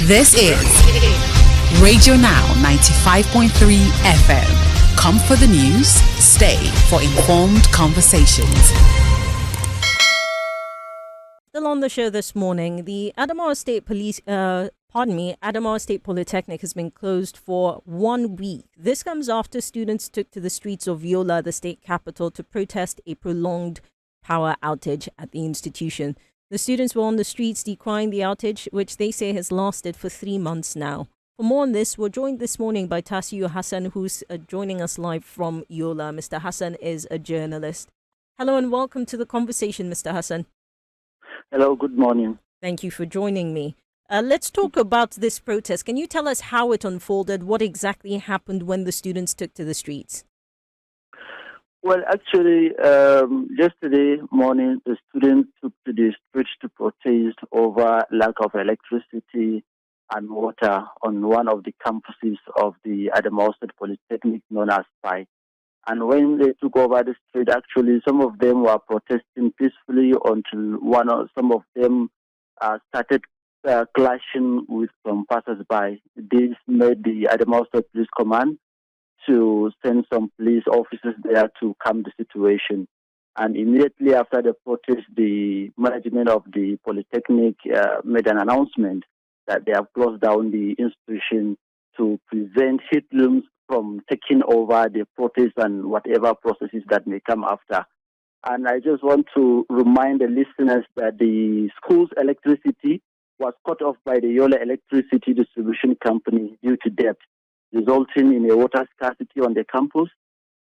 This is Radio Now 95.3 FM. Come for the news, stay for informed conversations. Still on the show this morning, the Adamawa State Adamawa State Polytechnic has been closed for 1 week. This comes after students took to the streets of Yola, the state capital, to protest a prolonged power outage at the institution. The students were on the streets decrying the outage, which they say has lasted for 3 months now. For more on this, we're joined this morning by Tasiu Hassan, who's joining us live from Yola. Mr. Hassan is a journalist. Hello and welcome to the conversation, Mr. Hassan. Hello, good morning. Thank you for joining me. Let's talk about this protest. Can you tell us how it unfolded? What exactly happened when the students took to the streets? Well, actually, yesterday morning, the students took to the streets to protest over lack of electricity and water on one of the campuses of the Adamawa State Polytechnic, known as PI. And when they took over the street, actually, some of them were protesting peacefully until some of them started clashing with some passers-by. This made the Adamawa State Police Command to send some police officers there to calm the situation. And immediately after the protest, the management of the Polytechnic made an announcement that they have closed down the institution to prevent hoodlums from taking over the protest and whatever processes that may come after. And I just want to remind the listeners that the school's electricity was cut off by the Yola Electricity Distribution Company due to debt, resulting in a water scarcity on the campus.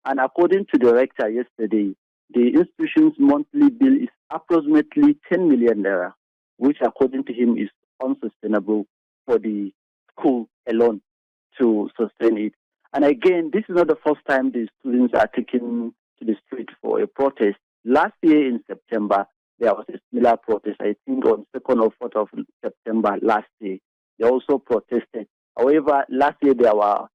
And according to the rector yesterday, the institution's monthly bill is approximately 10 million naira, which according to him is unsustainable for the school alone to sustain it. And again, this is not the first time the students are taken to the street for a protest. Last year in September, there was a similar protest, I think on 2nd or 4th of September last year. They also protested. However, last year there were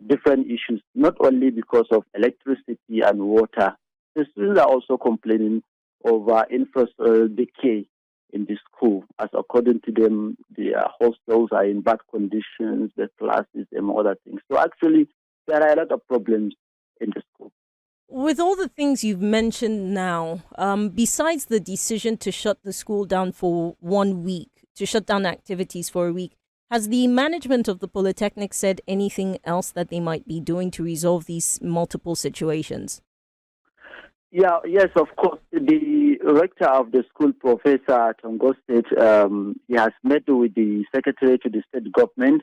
different issues, not only because of electricity and water. The students are also complaining over infrastructural decay in the school, as according to them, the hostels are in bad conditions, the classes and other things. So actually, there are a lot of problems in the school. With all the things you've mentioned now, besides the decision to shut the school down for 1 week, to shut down activities for a week, has the management of the Polytechnic said anything else that they might be doing to resolve these multiple situations? Yes, of course. The rector of the school, Professor Tongo State, he has met with the secretary to the state government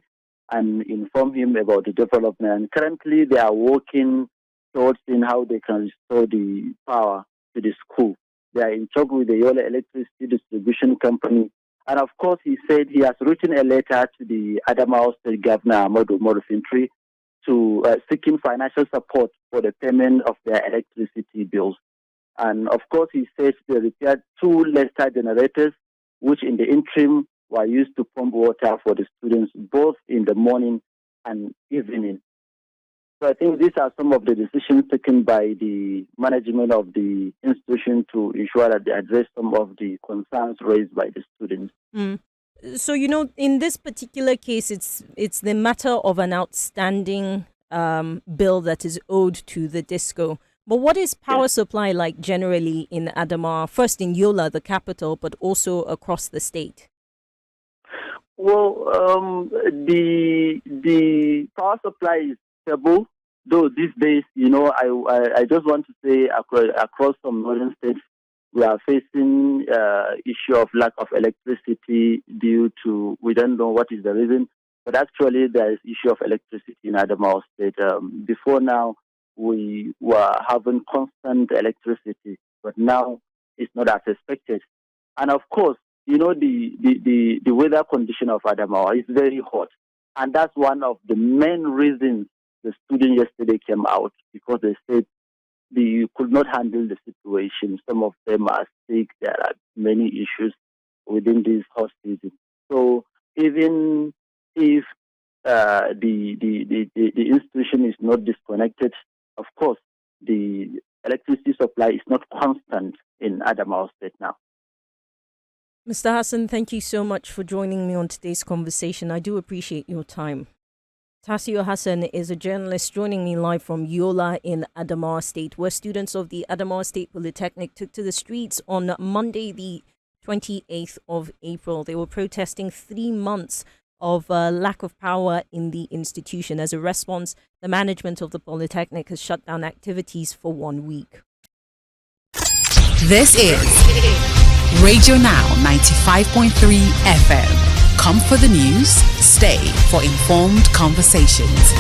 and informed him about the development. Currently, they are working towards seeing how they can restore the power to the school. They are in talk with the Yola Electricity Distribution Company. And of course, he said he has written a letter to the Adamawa State Governor, Ahmadu Morufintri, to seeking financial support for the payment of their electricity bills. And of course, he says they repaired 2 Leicester generators, which in the interim were used to pump water for the students, both in the morning and evening. So I think these are some of the decisions taken by the management of the institution to ensure that they address some of the concerns raised by the students. So, in this particular case, it's the matter of an outstanding bill that is owed to the DISCO. But what is power supply like generally in Adamawa, first in Yola, the capital, but also across the state? Well, the power supply is stable, though these days, I just want to say across some northern states, we are facing issue of lack of electricity due to, we don't know what is the reason, but actually there is issue of electricity in Adamawa State. Before now, we were having constant electricity, but now it's not as expected. And of course, the weather condition of Adamawa is very hot. And that's one of the main reasons the students yesterday came out, because they said they could not handle the situation. Some of them are sick. There are many issues within this hot season. So even if the institution is not disconnected, of course, the electricity supply is not constant in Adamawa State now. Mr. Hassan, thank you so much for joining me on today's conversation. I do appreciate your time. Tasio Hassan is a journalist joining me live from Yola in Adamawa State, where students of the Adamawa State Polytechnic took to the streets on Monday, the 28th of April. They were protesting 3 months of lack of power in the institution. As a response, the management of the Polytechnic has shut down activities for 1 week. This is Radio Now 95.3 FM. Come for the news, stay for informed conversations.